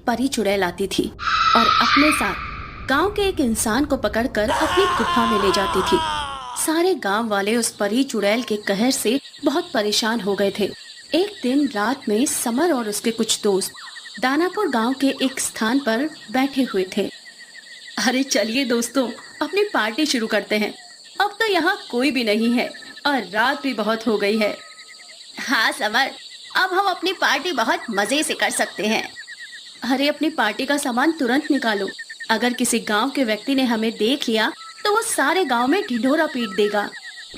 परी चुड़ैल आती थी और अपने साथ गांव के एक इंसान को पकड़कर अपनी गुफा में ले जाती थी। सारे गांव वाले उस परी चुड़ैल के कहर से बहुत परेशान हो गए थे। एक दिन रात में समर और उसके कुछ दोस्त दानापुर गांव के एक स्थान पर बैठे हुए थे। अरे चलिए दोस्तों, अपनी पार्टी शुरू करते हैं। अब तो यहाँ कोई भी नहीं है और रात भी बहुत हो गई है। हाँ समर, अब हम अपनी पार्टी बहुत मजे से कर सकते हैं। अरे अपनी पार्टी का सामान तुरंत निकालो। अगर किसी गांव के व्यक्ति ने हमें देख लिया तो वो सारे गांव में ढिंढोरा पीट देगा।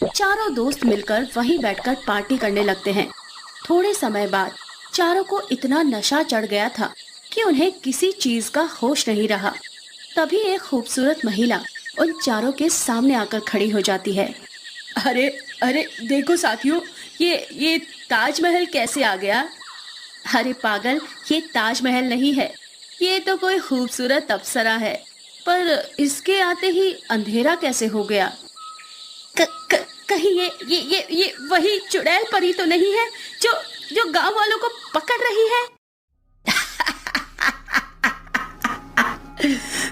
चारों दोस्त मिलकर वहीं बैठकर पार्टी करने लगते हैं। थोड़े समय बाद चारों को इतना नशा चढ़ गया था कि उन्हें किसी चीज का होश नहीं रहा। तभी एक खूबसूरत महिला उन चारों के सामने आकर खड़ी हो जाती है। अरे अरे देखो साथियों, ये ताजमहल कैसे आ गया? अरे पागल, ये ताजमहल नहीं है, ये तो कोई खूबसूरत अप्सरा है। पर इसके आते ही अंधेरा कैसे हो गया? कहीं ये वही चुड़ैल परी तो नहीं है जो गांव वालों को पकड़ रही है?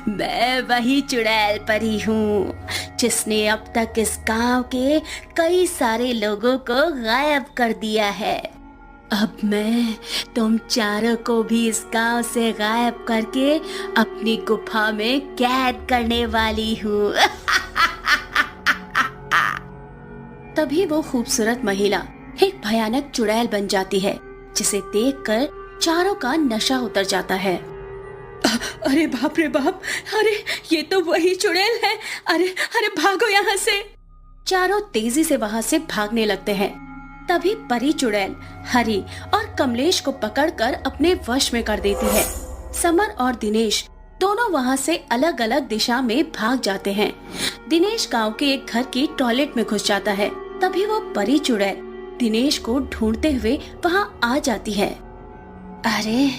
मैं वही चुड़ैल परी हूँ जिसने अब तक इस गांव के कई सारे लोगों को गायब कर दिया है। अब मैं तुम चारों को भी इस गांव से गायब करके अपनी गुफा में कैद करने वाली हूँ। तभी वो खूबसूरत महिला एक भयानक चुड़ैल बन जाती है, जिसे देखकर चारों का नशा उतर जाता है। अरे बाप रे बाप, अरे ये तो वही चुड़ैल है। अरे अरे भागो यहाँ से। चारों तेजी से वहाँ से भागने लगते हैं। तभी परी चुड़ैल हरी और कमलेश को पकड़कर अपने वश में कर देती है। समर और दिनेश दोनों वहाँ से अलग अलग दिशा में भाग जाते हैं। दिनेश गांव के एक घर की टॉयलेट में घुस जाता है। तभी वो परी चुड़ैल दिनेश को ढूंढते हुए वहाँ आ जाती है। अरे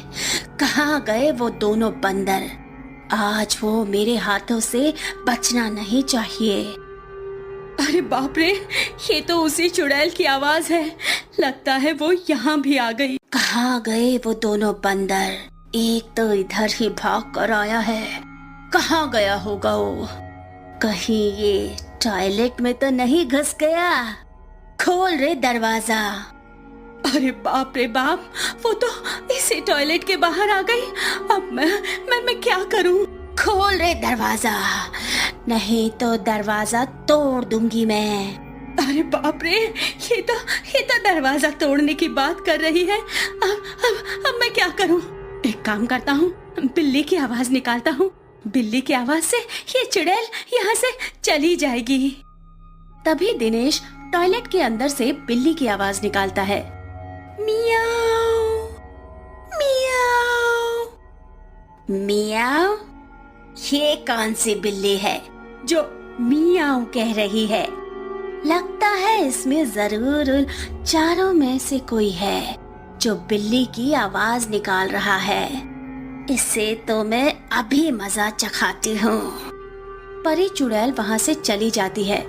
कहाँ गए वो दोनों बंदर? आज वो मेरे हाथों से बचना नहीं चाहिए। अरे बाप रे, ये तो उसी चुड़ैल की आवाज है। लगता है वो यहाँ भी आ गई। कहाँ गए वो दोनों बंदर? एक तो इधर ही भाग कर आया है। कहाँ गया होगा वो? कहीं ये टॉयलेट में तो नहीं घुस गया? खोल रे दरवाजा। अरे बाप रे बाप, वो तो इसी टॉयलेट के बाहर आ गई। अब मैं क्या करूं? खोल रे दरवाजा, नहीं तो दरवाजा तोड़ दूंगी मैं। अरे बाप रे, ये तो दरवाजा तोड़ने की बात कर रही है। अब मैं क्या करूं? एक काम करता हूँ, बिल्ली की आवाज निकालता हूँ। बिल्ली की आवाज से ये चुड़ैल यहाँ से चली जाएगी। तभी दिनेश टॉयलेट के अंदर से बिल्ली की आवाज निकालता है। मियाऊ मियाऊ मियाऊ। ये कौन सी बिल्ली है जो मियाऊ कह रही है? लगता है इसमें जरूर उन चारों में से कोई है जो बिल्ली की आवाज निकाल रहा है। इसे तो मैं अभी मजा चखाती हूँ। परी चुड़ैल वहाँ से चली जाती है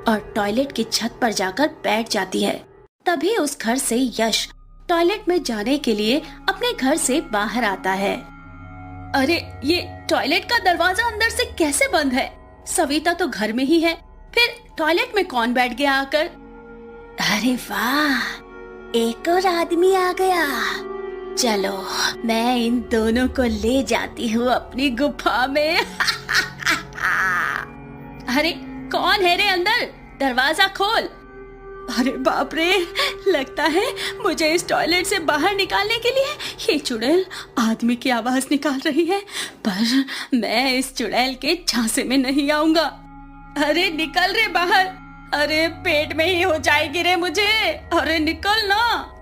और टॉयलेट की छत पर जाकर बैठ जाती है। तभी उस घर से यश टॉयलेट में जाने के लिए अपने घर से बाहर आता है। अरे ये टॉयलेट का दरवाजा अंदर से कैसे बंद है? सविता तो घर में ही है, फिर टॉयलेट में कौन बैठ गया आकर? अरे वाह, एक और आदमी आ गया। चलो मैं इन दोनों को ले जाती हूँ अपनी गुफा में। अरे कौन है रे अंदर? दरवाजा खोल। अरे बाप रे, लगता है मुझे इस टॉयलेट से बाहर निकालने के लिए ये चुड़ैल आदमी की आवाज निकाल रही है। पर मैं इस चुड़ैल के झांसे में नहीं आऊंगा। अरे निकल रे बाहर। अरे पेट में ही हो जाएगी रे मुझे। अरे निकल ना।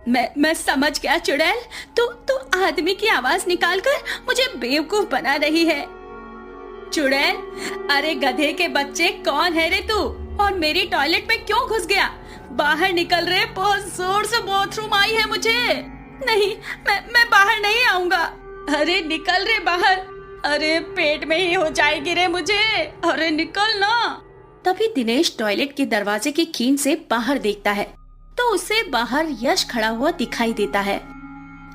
मैं समझ गया चुड़ैल, तू आदमी की आवाज निकालकर मुझे बेवकूफ बना रही है। चुड़ैल, अरे गधे के बच्चे, कौन है रे तू और मेरी टॉयलेट में क्यों घुस गया? बाहर निकल रे, बहुत जोर से बाथरूम आई है मुझे। नहीं, मैं बाहर नहीं आऊंगा। अरे निकल रे बाहर। अरे पेट में ही हो जाएगी रे मुझे। अरे निकल ना। तभी दिनेश टॉयलेट के दरवाजे की कील से बाहर देखता है तो उसे बाहर यश खड़ा हुआ दिखाई देता है।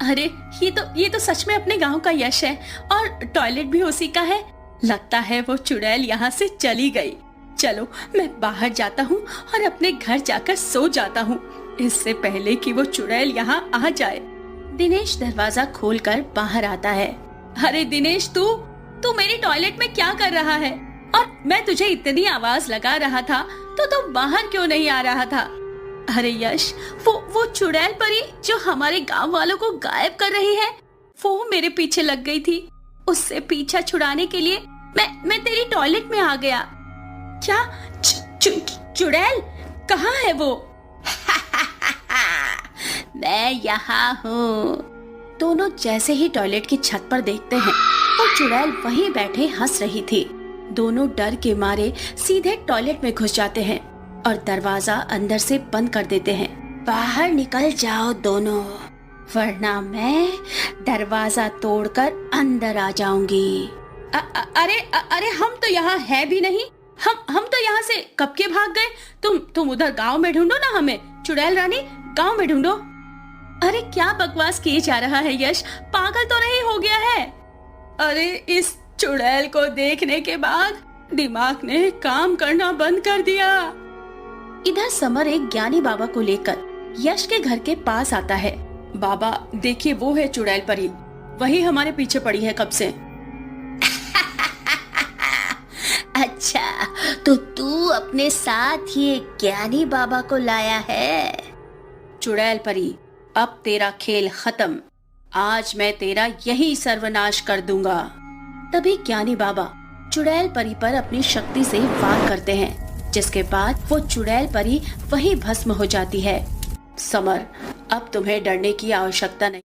अरे ये तो सच में अपने गांव का यश है और टॉयलेट भी उसी का है। लगता है वो चुड़ैल यहाँ से चली गई। चलो मैं बाहर जाता हूँ और अपने घर जाकर सो जाता हूँ, इससे पहले कि वो चुड़ैल यहाँ आ जाए। दिनेश दरवाजा खोलकर बाहर आता है। अरे दिनेश, तू मेरी टॉयलेट में क्या कर रहा है? और मैं तुझे इतनी आवाज लगा रहा था तो तू बाहर क्यों नहीं आ रहा था? अरे यश, वो चुड़ैल परी जो हमारे गांव वालों को गायब कर रही है, वो मेरे पीछे लग गई थी। उससे पीछा छुड़ाने के लिए मैं तेरी टॉयलेट में आ गया। क्या चुड़ैल? कहाँ है वो? मैं यहाँ हूँ। दोनों जैसे ही टॉयलेट की छत पर देखते हैं, वो चुड़ैल वहीं बैठे हंस रही थी। दोनों डर के मारे सीधे टॉयलेट में घुस जाते हैं और दरवाजा अंदर से बंद कर देते हैं। बाहर निकल जाओ दोनों, वरना मैं दरवाजा तोड़कर अंदर आ जाऊंगी। अरे हम तो यहाँ है भी नहीं। हम तो यहाँ से कब के भाग गए। तुम उधर गांव में ढूंढो ना हमें। चुड़ैल रानी, गांव में ढूंढो। अरे क्या बकवास किए जा रहा है यश, पागल तो नहीं हो गया है? अरे इस चुड़ैल को देखने के बाद दिमाग ने काम करना बंद कर दिया। इधर समर एक ज्ञानी बाबा को लेकर यश के घर के पास आता है। बाबा देखिए, वो है चुड़ैल परी, वही हमारे पीछे पड़ी है कब से। अच्छा, तो तू अपने साथ ये ज्ञानी बाबा को लाया है? चुड़ैल परी, अब तेरा खेल खत्म। आज मैं तेरा यही सर्वनाश कर दूंगा। तभी ज्ञानी बाबा चुड़ैल परी पर अपनी शक्ति से वार करते हैं, जिसके बाद वो चुड़ैल परी वही भस्म हो जाती है। समर, अब तुम्हें डरने की आवश्यकता नहीं।